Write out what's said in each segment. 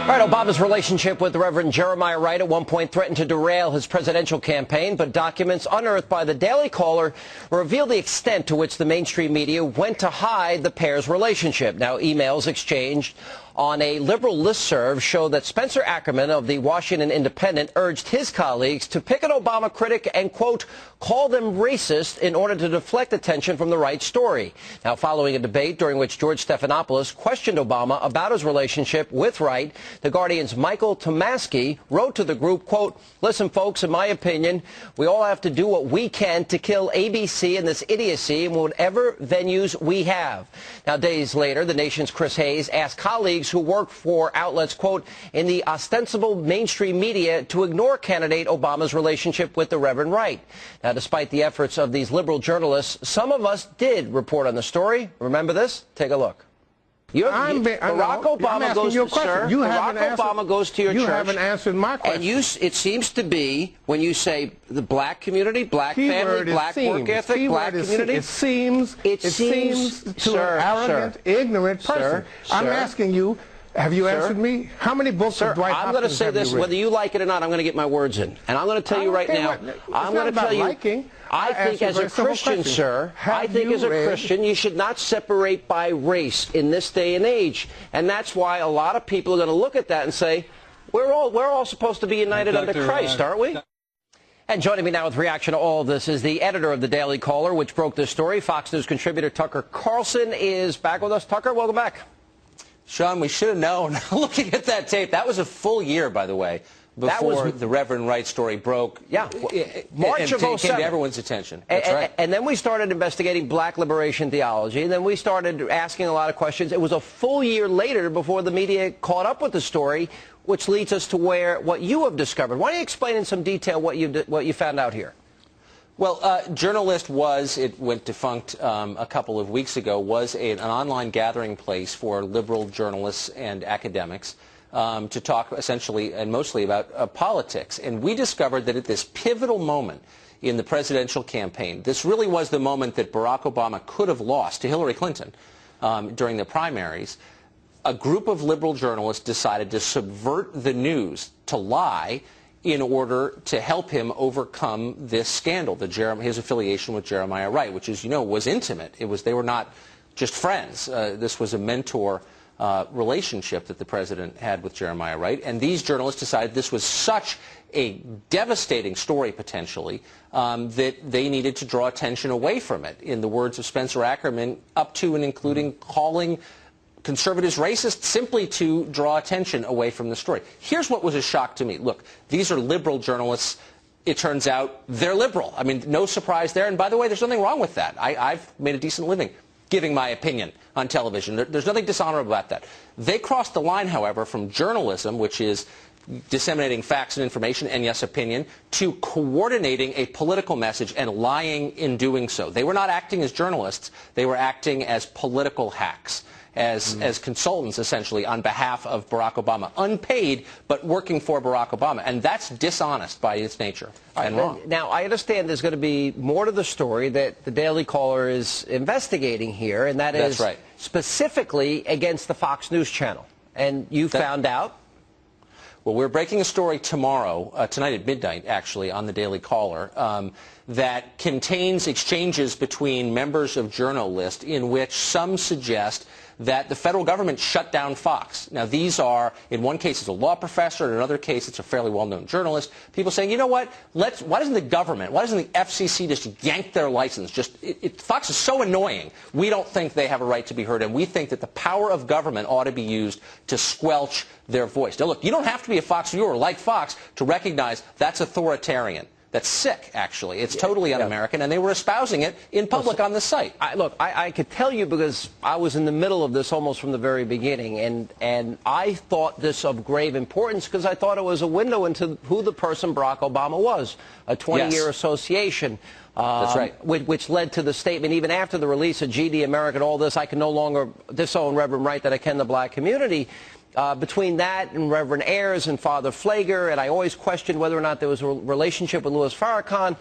All right, Obama's relationship with the Reverend Jeremiah Wright at one point threatened to derail his presidential campaign, but documents unearthed by the Daily Caller reveal the extent to which the mainstream media went to hide the pair's relationship. Now, emails exchanged on a liberal listserv show that Spencer Ackerman of the Washington Independent urged his colleagues to pick an Obama critic and, quote, call them racist in order to deflect attention from the Wright story. Now, following a debate during which George Stephanopoulos questioned Obama about his relationship with Wright, the Guardian's Michael Tomasky wrote to the group, quote, listen, folks, in my opinion, we all have to do what we can to kill ABC and this idiocy in whatever venues we have. Now, days later, the nation's Chris Hayes asked colleagues who work for outlets, quote, in the ostensible mainstream media to ignore candidate Obama's relationship with the Reverend Wright. Now, despite the efforts of these liberal journalists, some of us did report on the story. Remember this? Take a look. Barack Obama goes to your church. You haven't answered my question. And it seems to be, when you say the black community, black family, black work ethic, black community. It seems to an arrogant, ignorant person. I'm asking you, have you answered me? How many books of Dwight Hopkins I'm going to say this, whether you like it or not, I'm going to get my words in. And I'm going to tell you right now, I'm going to tell you, I think as a Christian, sir, I think as a Christian, you should not separate by race in this day and age. And that's why a lot of people are going to look at that and say, we're all supposed to be united under Christ, aren't we? And joining me now with reaction to all of this is the editor of the Daily Caller, which broke this story. Fox News contributor Tucker Carlson is back with us. Tucker, welcome back. Sean, we should have known, looking at that tape. That was a full year, by the way, before the Reverend Wright story broke. Yeah, March of 07. Came to everyone's attention. That's right. And then we started investigating black liberation theology, and then we started asking a lot of questions. It was a full year later before the media caught up with the story, which leads us to what you have discovered. Why don't you explain in some detail what you found out here? Well, Journalist it went defunct a couple of weeks ago, was an online gathering place for liberal journalists and academics to talk essentially and mostly about politics. And we discovered that at this pivotal moment in the presidential campaign, this really was the moment that Barack Obama could have lost to Hillary Clinton during the primaries. A group of liberal journalists decided to subvert the news, to lie, in order to help him overcome this scandal, his affiliation with Jeremiah Wright, which, as you know, was intimate. They were not just friends. This was a mentor relationship that the president had with Jeremiah Wright. And these journalists decided this was such a devastating story, potentially, that they needed to draw attention away from it. In the words of Spencer Ackerman, up to and including calling conservatives racist, simply to draw attention away from the story. Here's what was a shock to me. Look, these are liberal journalists. It turns out they're liberal. I mean, no surprise there. And by the way, there's nothing wrong with that. I've made a decent living giving my opinion on television. There's nothing dishonorable about that. They crossed the line, however, from journalism, which is disseminating facts and information, and yes, opinion, to coordinating a political message and lying in doing so. They were not acting as journalists. They were acting as political hacks. As consultants, essentially, on behalf of Barack Obama. Unpaid, but working for Barack Obama. And that's dishonest by its nature and wrong. Now, I understand there's going to be more to the story that the Daily Caller is investigating here, and that's right, specifically against the Fox News channel. And you found out? Well, we're breaking a story tomorrow, tonight at midnight, actually, on the Daily Caller, that contains exchanges between members of Journalist in which some suggest that the federal government shut down Fox. Now, these are, in one case, it's a law professor, in another case, it's a fairly well-known journalist. People saying, you know what, why doesn't the government, why doesn't the FCC just yank their license? Fox is so annoying, we don't think they have a right to be heard, and we think that the power of government ought to be used to squelch their voice. Now, look, you don't have to be a Fox viewer like Fox to recognize that's authoritarian. That's sick, actually. It's totally un-American, and they were espousing it in public on the site. I could tell you because I was in the middle of this almost from the very beginning, and I thought this of grave importance because I thought it was a window into who the person Barack Obama was, a 20-year association. That's right. Which led to the statement, even after the release of GD America and all this, I can no longer disown Reverend Wright that I can the black community. Between that and Reverend Ayers and Father Flager, and I always questioned whether or not there was a relationship with Louis Farrakhan,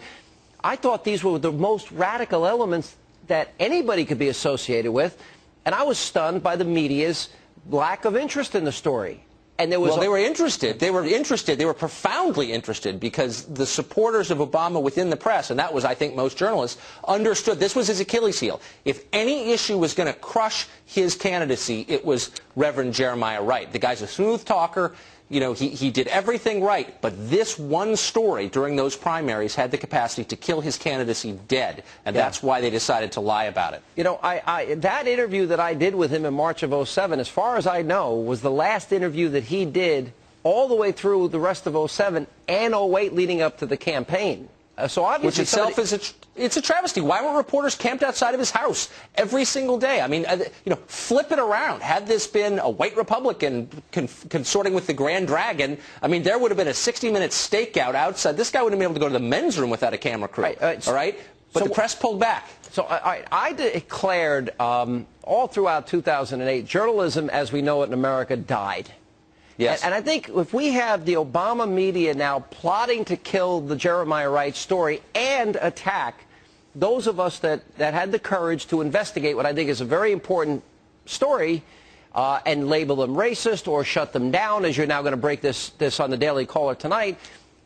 I thought these were the most radical elements that anybody could be associated with, and I was stunned by the media's lack of interest in the story. And there was well, they were interested. They were interested. They were profoundly interested because the supporters of Obama within the press, and that was, I think, most journalists, understood this was his Achilles heel. If any issue was going to crush his candidacy, it was Reverend Jeremiah Wright. The guy's a smooth talker. You know, he did everything right, but this one story during those primaries had the capacity to kill his candidacy dead, and that's why they decided to lie about it. You know, that interview that I did with him in March of '07, as far as I know, was the last interview that he did all the way through the rest of '07 and '08 leading up to the campaign. So obviously, which itself it's a travesty. Why weren't reporters camped outside of his house every single day? I mean, you know, flip it around. Had this been a white Republican consorting with the Grand Dragon, I mean, there would have been a 60-minute stakeout outside. This guy wouldn't have been able to go to the men's room without a camera crew. All right? But the press pulled back. So I declared all throughout 2008, journalism as we know it in America died. Yes. And I think if we have the Obama media now plotting to kill the Jeremiah Wright story and attack those of us that had the courage to investigate what I think is a very important story and label them racist or shut them down, as you're now going to break this on the Daily Caller tonight,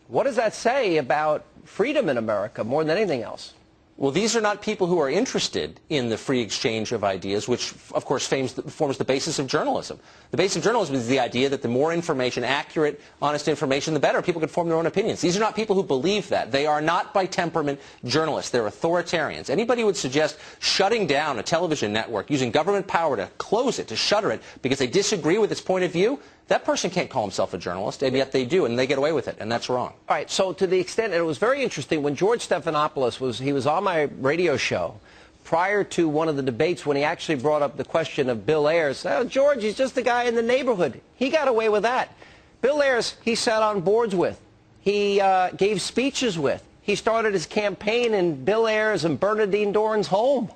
what does that say about freedom in America more than anything else? Well, these are not people who are interested in the free exchange of ideas, which, of course, forms the basis of journalism. The basis of journalism is the idea that the more information, accurate, honest information, the better. People can form their own opinions. These are not people who believe that. They are not, by temperament, journalists. They're authoritarians. Anybody who would suggest shutting down a television network, using government power to close it, to shutter it, because they disagree with its point of view, that person can't call himself a journalist, and yet they do, and they get away with it, and that's wrong. All right, so to the extent, and it was very interesting, when George Stephanopoulos was on my radio show prior to one of the debates when he actually brought up the question of Bill Ayers. Oh, George, he's just a guy in the neighborhood. He got away with that. Bill Ayers, he sat on boards with. He gave speeches with. He started his campaign in Bill Ayers and Bernadine Doran's home.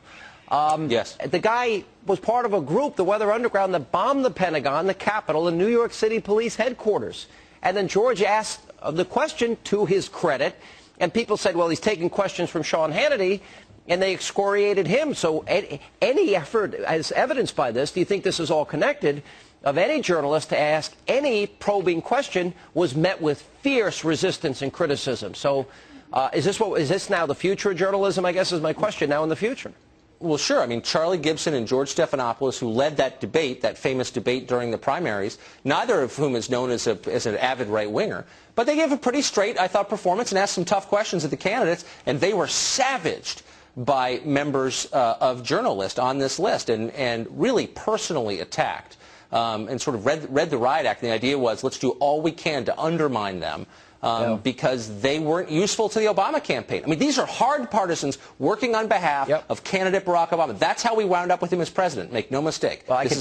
Yes. The guy was part of a group, the Weather Underground, that bombed the Pentagon, the Capitol, and New York City Police headquarters. And then George asked the question, to his credit, and people said, well, he's taking questions from Sean Hannity, and they excoriated him. So any effort, as evidenced by this, do you think this is all connected, of any journalist to ask any probing question was met with fierce resistance and criticism? So is this now the future of journalism, I guess, is my question now in the future? Well, sure. I mean, Charlie Gibson and George Stephanopoulos, who led that debate, that famous debate during the primaries, neither of whom is known as an avid right-winger, but they gave a pretty straight, I thought, performance and asked some tough questions of the candidates, and they were savaged by members of journalists on this list and really personally attacked and sort of read the riot act. And the idea was, let's do all we can to undermine them. Because they weren't useful to the Obama campaign. I mean, these are hard partisans working on behalf of candidate Barack Obama. That's how we wound up with him as president. Make no mistake. Well, I can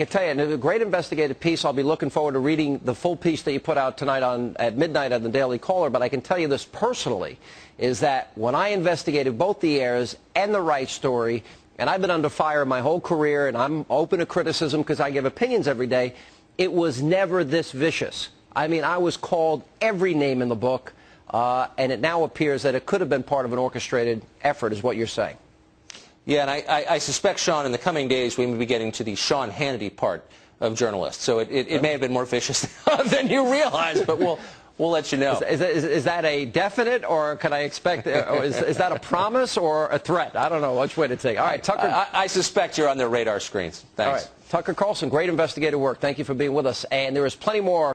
tell you, and a great investigative piece. I'll be looking forward to reading the full piece that you put out tonight at midnight on the Daily Caller. But I can tell you this personally, is that when I investigated both the Ayers and the Wright story, and I've been under fire my whole career, and I'm open to criticism because I give opinions every day, it was never this vicious. I mean, I was called every name in the book, and it now appears that it could have been part of an orchestrated effort, is what you're saying. Yeah, and I suspect, Sean, in the coming days, we may be getting to the Sean Hannity part of journalists. So it may have been more vicious than you realize, but we'll let you know. Is that a definite, or can I expect, is that a promise or a threat? I don't know which way to take. All right, Tucker. I suspect you're on their radar screens. Thanks. All right. Tucker Carlson, great investigative work. Thank you for being with us. And there is plenty more.